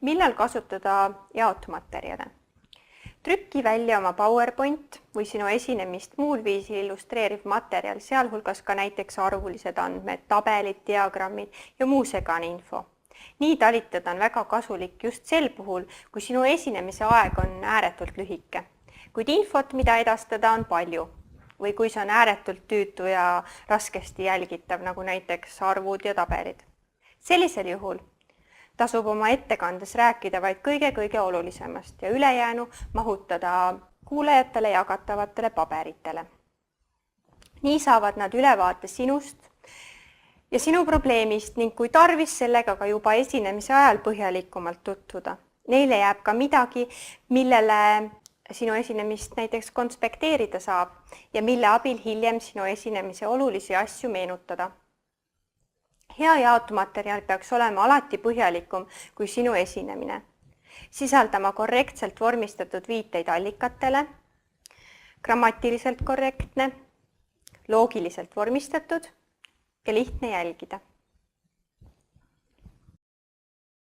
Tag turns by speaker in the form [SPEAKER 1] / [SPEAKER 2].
[SPEAKER 1] Millal kasutada jaotusmaterjale? Trükki välja oma PowerPoint või sinu esinemist muul viisil illustreeriv materjal, sealhulgas ka näiteks arvulised andmed, tabelid, diagrammid ja muu segane info. Nii talitada on väga kasulik just sel puhul, kui sinu esinemise aeg on ääretult lühike. Kuid infot, mida edastada, on palju. Või kui see on ääretult tüütu ja raskesti jälgitav, nagu näiteks arvud ja tabelid. Sellisel juhul tasub oma ettekandes rääkida vaid kõige olulisemast ja ülejäänu mahutada kuulajatele jagatavatele paberitele. Nii saavad nad ülevaate sinust ja sinu probleemist ning kui tarvis sellega ka juba esinemise ajal põhjalikumalt tutvuda. Neile jääb ka midagi, millele sinu esinemist näiteks konspekteerida saab ja mille abil hiljem sinu esinemise olulisi asju meenutada. Hea jaotumaterjal peaks olema alati põhjalikum kui sinu esinemine, sisaldama korrektselt vormistatud viiteid allikatele, grammatiliselt korrektne, loogiliselt vormistatud ja lihtne jälgida.